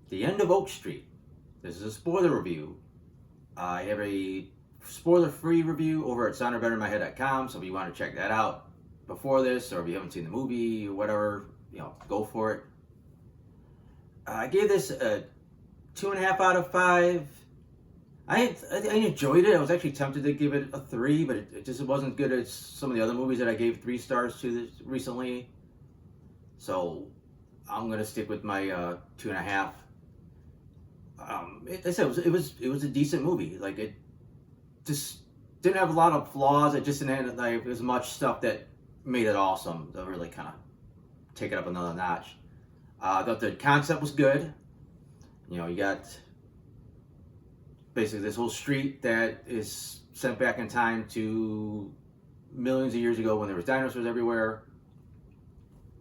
The End of Oak Street. This is a spoiler review. I have a spoiler-free review over at soundofbettermyhead.com, so if you want to check that out before this, or if you haven't seen the movie or whatever, go for it. I gave this a 2.5 out of 5. I enjoyed it. I was actually tempted to give it a 3, but it just wasn't good as some of the other movies that I gave 3 stars to recently. So I'm going to stick with my 2.5. I said it was a decent movie. Like, it just didn't have a lot of flaws. It just didn't have like as much stuff that made it awesome to really kind of take it up another notch. I thought the concept was good. You got basically this whole street that is sent back in time to millions of years ago when there was dinosaurs everywhere,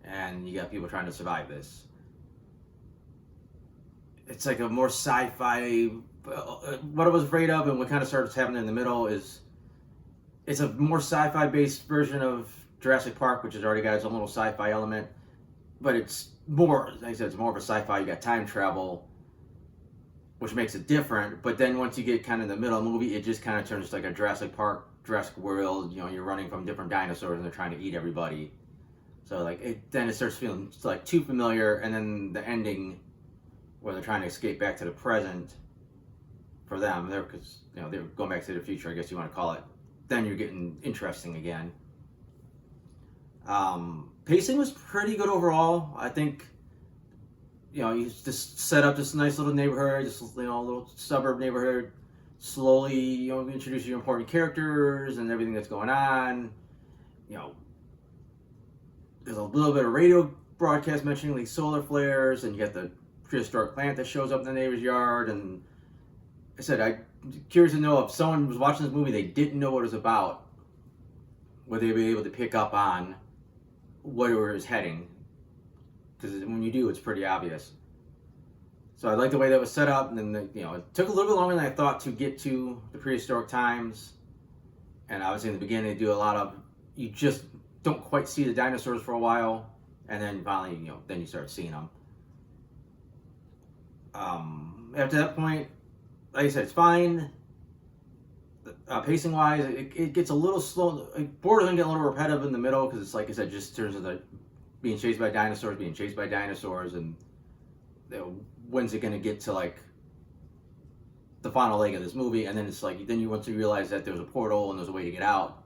and you got people trying to survive this. It's like a more sci-fi. What I was afraid of, and what kind of starts happening in the middle, is it's a more sci-fi based version of Jurassic Park, which has already got its own little sci-fi element, but it's more, like I said, it's more of a sci-fi. You got time travel, which makes it different. But then once you get kind of in the middle of the movie, it just kind of turns like a Jurassic Park, Jurassic World. You're running from different dinosaurs and they're trying to eat everybody. So then it starts feeling like too familiar. And then the ending, where they're trying to escape back to the present for them, because they're going back to the future, I guess you want to call it. Then you're getting interesting again. Pacing was pretty good overall. I think, you just set up this nice little neighborhood, just, a little suburb neighborhood. Slowly, introduce your important characters and everything that's going on. There's a little bit of radio broadcast mentioning like solar flares, and you got the prehistoric plant that shows up in the neighbor's yard. And I said, I'm curious to know if someone was watching this movie, they didn't know what it was about, would they be able to pick up on what it was heading? Because when you do, it's pretty obvious. So I like the way that was set up, and then it took a little bit longer than I thought to get to the prehistoric times. And obviously in the beginning, they do a lot of, you just don't quite see the dinosaurs for a while, and then finally, then you start seeing them. After that point, like I said, it's fine. Pacing wise, it gets a little slow. Borderline get a little repetitive in the middle, because it's like I said, just turns into being chased by dinosaurs, and when's it going to get to like the final leg of this movie? And then it's like, then once you realize that there's a portal and there's a way to get out,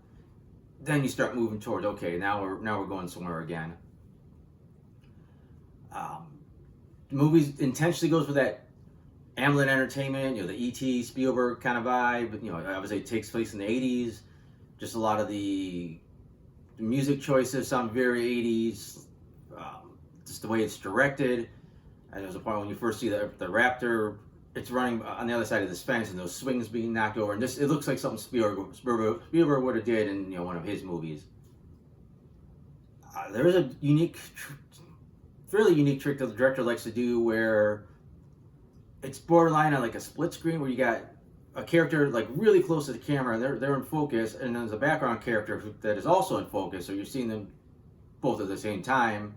then you start moving towards, okay, now we're going somewhere again. The movie intentionally goes for that Amblin Entertainment, the E.T. Spielberg kind of vibe. Obviously it takes place in the 80s. Just a lot of the music choices sound very 80s. Just the way it's directed. And there's a point when you first see the raptor, it's running on the other side of this fence, and those swings being knocked over. And it looks like something Spielberg would have did in one of his movies. There is a fairly unique trick that the director likes to do, where it's borderline on like a split screen, where you got a character like really close to the camera, and they're in focus, and then there's a background character that is also in focus, so you're seeing them both at the same time.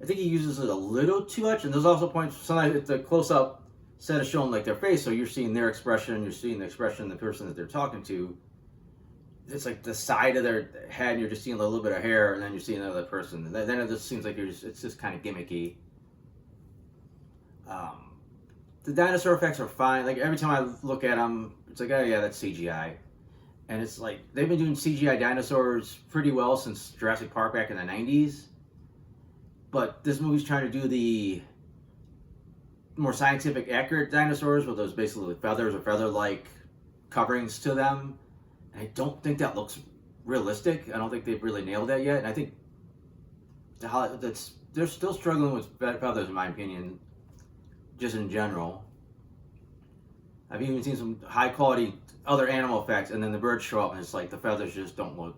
I think he uses it a little too much, and there's also points sometimes the close-up set of showing like their face, so you're seeing their expression, you're seeing the expression of the person that they're talking to. It's like the side of their head, and you're just seeing a little bit of hair, and then you're seeing another person, and then it just seems like it's just kind of gimmicky. The dinosaur effects are fine. Like, every time I look at them, it's like, oh yeah, that's CGI. And it's like, they've been doing CGI dinosaurs pretty well since Jurassic Park back in the 90s. But this movie's trying to do the more scientific, accurate dinosaurs with those basically feathers or feather-like coverings to them. And I don't think that looks realistic. I don't think they've really nailed that yet. And I think they're still struggling with feathers, in my opinion, just in general. I've even seen some high-quality other animal effects, and then the birds show up, and it's like the feathers just don't look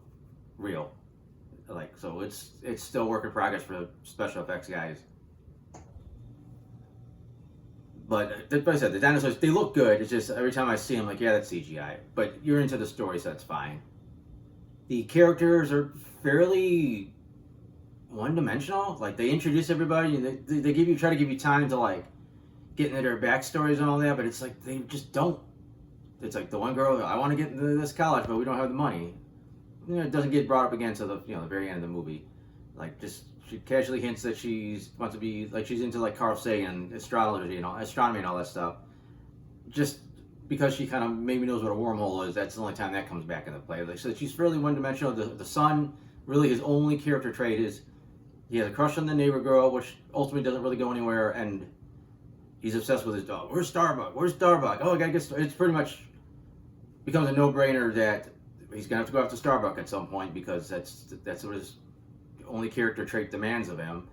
real. So it's still work in progress for the special effects guys. But like I said, the dinosaurs, they look good. It's just every time I see them, like, yeah, that's CGI. But you're into the story, so that's fine. The characters are fairly one-dimensional. Like, they introduce everybody, and they try to give you time to like getting into their backstories and all that, but it's like they just don't. It's like the one girl, I want to get into this college, but we don't have the money. It doesn't get brought up again until the very end of the movie. Like, just she casually hints that she's wants to be like she's into like Carl Sagan, astronomy and all that stuff. Just because she kind of maybe knows what a wormhole is, that's the only time that comes back into play. Like, so she's fairly one-dimensional. The son, really, his only character trait is he has a crush on the neighbor girl, which ultimately doesn't really go anywhere, and he's obsessed with his dog. Where's Starbuck? Where's Starbuck? Oh, I gotta get. It's pretty much becomes a no-brainer that he's gonna have to go after Starbuck at some point because that's what his only character trait demands of him.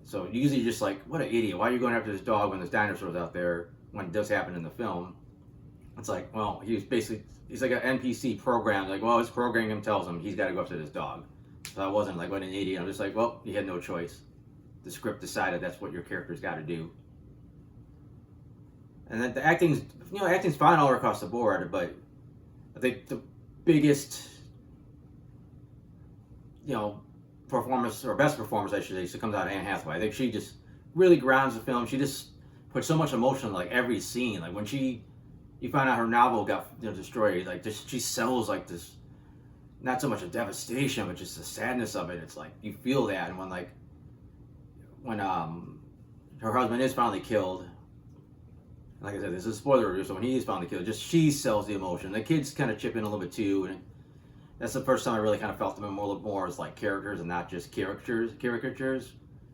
So usually you're just like, what an idiot! Why are you going after this dog when there's dinosaurs out there? When it does happen in the film, it's like, well, he's like an NPC program. Like, well, his program him tells him he's got to go after this dog. So I wasn't like, what an idiot. I'm just like, well, you had no choice. The script decided that's what your character's got to do. And then the acting's fine all across the board, but I think the biggest, performance, or best performance, I should say, comes out of Anne Hathaway. I think she just really grounds the film. She just puts so much emotion in like every scene. Like when you find out her novel got destroyed, like she sells like this, not so much a devastation, but just the sadness of it. It's like you feel that, and when her husband is finally killed. Like I said, this is a spoiler review, so when he is finally killed, just she sells the emotion. The kids kind of chip in a little bit too, and that's the first time I really kind of felt them more as like characters and not just caricatures.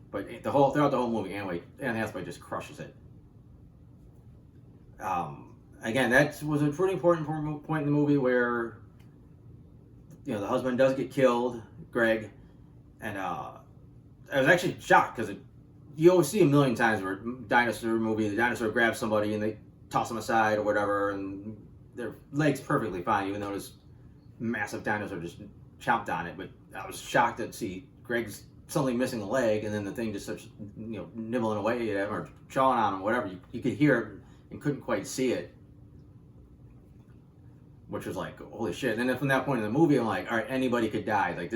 But throughout the whole movie, anyway, Anne Hathaway just crushes it. Again, that was a pretty important point in the movie where the husband does get killed, Greg, and I was actually shocked because you always see a million times where the dinosaur grabs somebody and they toss them aside or whatever, and their leg's perfectly fine, even though this massive dinosaur just chomped on it. But I was shocked to see Greg's suddenly missing a leg, and then the thing just starts, nibbling away at him or chawing on him, whatever. You could hear it and couldn't quite see it, which was like, holy shit. And then from that point in the movie, I'm like, all right, anybody could die. Like,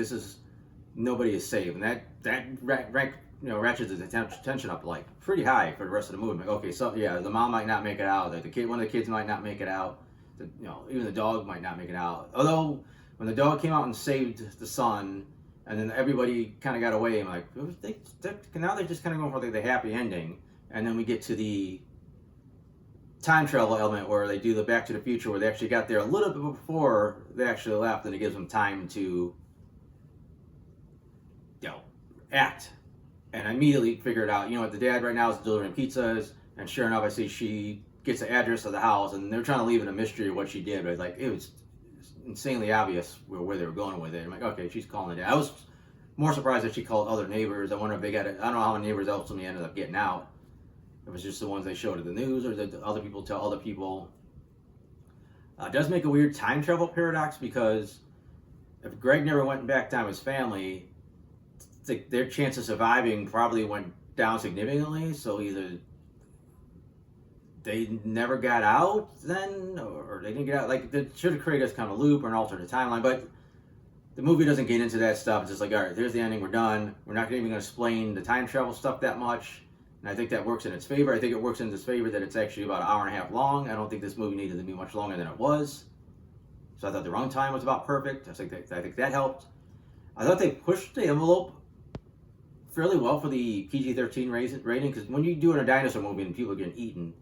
nobody is safe. And that ratchets the tension up like pretty high for the rest of the movie. I'm like, okay, so yeah, the mom might not make it out. Like one of the kids might not make it out. Even the dog might not make it out. Although when the dog came out and saved the son, and then everybody kind of got away, I'm like, now they're just kind of going for the happy ending. And then we get to the time travel element where they do the Back to the Future, where they actually got there a little bit before they actually left, and it gives them time to act. And I immediately figured out, the dad right now is delivering pizzas, and sure enough, I see she gets the address of the house, and they're trying to leave it a mystery of what she did, but it was insanely obvious where they were going with it. I'm like, okay, she's calling it. I was more surprised that she called other neighbors. I wonder if they got it. I don't know how many neighbors ultimately ended up getting out. It was just the ones they showed at the news, or that other people tell other people. It does make a weird time travel paradox, because if Greg never went back down with his family, their chance of surviving probably went down significantly. So either they never got out then, or they didn't get out. Like, they should have created this kind of loop or an alternate timeline, but the movie doesn't get into that stuff. It's just like, all right, there's the ending, we're done. We're not even going to explain the time travel stuff that much. And I think that works in its favor. I think it works in its favor that it's actually about an hour and a half long. I don't think this movie needed to be much longer than it was. So I thought the runtime was about perfect. I think that helped. I thought they pushed the envelope fairly well for the PG-13 rating, because when you do in a dinosaur movie and people are getting eaten,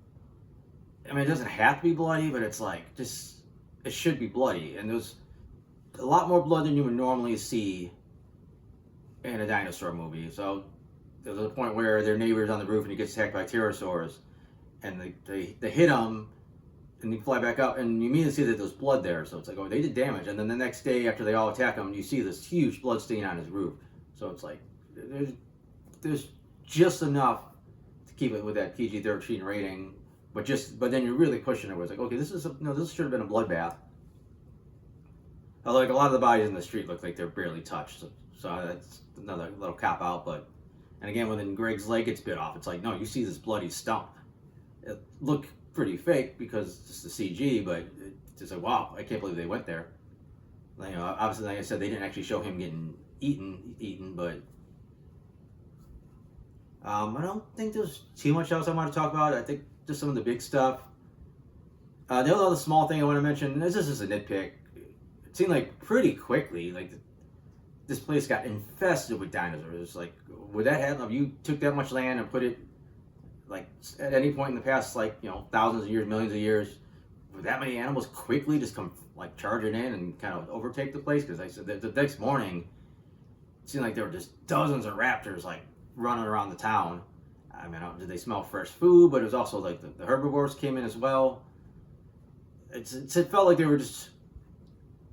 I mean, it doesn't have to be bloody, but it's like, it should be bloody. And there's a lot more blood than you would normally see in a dinosaur movie. So there's a point where their neighbor's on the roof and he gets attacked by pterosaurs, and they hit him, and they fly back up, and you immediately see that there's blood there. So it's like, oh, they did damage. And then the next day after they all attack him, you see this huge blood stain on his roof. So it's like, there's just enough to keep it with that PG-13 rating, but then you're really pushing it. Where it's like, okay, this should have been a bloodbath. Although, like, a lot of the bodies in the street look like they're barely touched, so that's another little cop out. But, and again, when Greg's leg gets bit off, it's like, no, you see this bloody stump. It looked pretty fake because it's the CG, but it's just like, wow, I can't believe they went there. Obviously, like I said, they didn't actually show him getting eaten, but I don't think there's too much else I want to talk about. I think just some of the big stuff. The other small thing I want to mention, this is just a nitpick. It seemed like pretty quickly, like this place got infested with dinosaurs. Like, would that happen if you took that much land and put it, like, at any point in the past, like, thousands of years, millions of years, would that many animals quickly just come, like, charging in and kind of overtake the place? Because I said the next morning, it seemed like there were just dozens of raptors, like, running around the town. I mean, did they smell fresh food? But it was also, like, the herbivores came in as well. It felt like they were just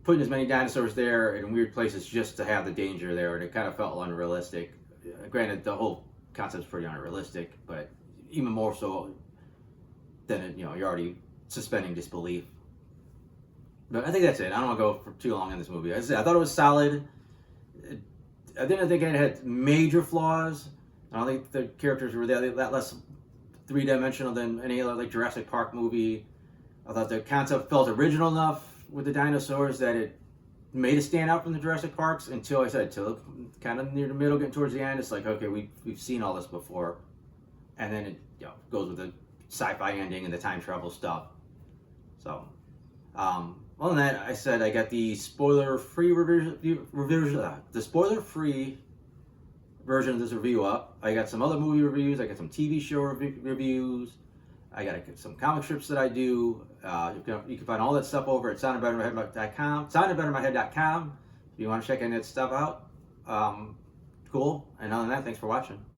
putting as many dinosaurs there in weird places just to have the danger there, and it kind of felt unrealistic. Granted, the whole concept's pretty unrealistic, but even more so than you're already suspending disbelief. But I think that's it. I don't want to go for too long in this movie. I thought it was solid. I didn't think it had major flaws. I don't think the characters were that less three-dimensional than any other, like, Jurassic Park movie. I thought the concept felt original enough with the dinosaurs that it made it stand out from the Jurassic Parks until kind of near the middle, getting towards the end. It's like, okay, we've seen all this before. And then it goes with the sci-fi ending and the time travel stuff. So, other than that, I said I got the spoiler-free the spoiler-free version of this review up. I got some other movie reviews. I got some TV show reviews. I got some comic strips that I do. You can find all that stuff over at soundedbettermyhead.com. Soundedbettermyhead.com. If you want to check any of that stuff out, cool. And other than that, thanks for watching.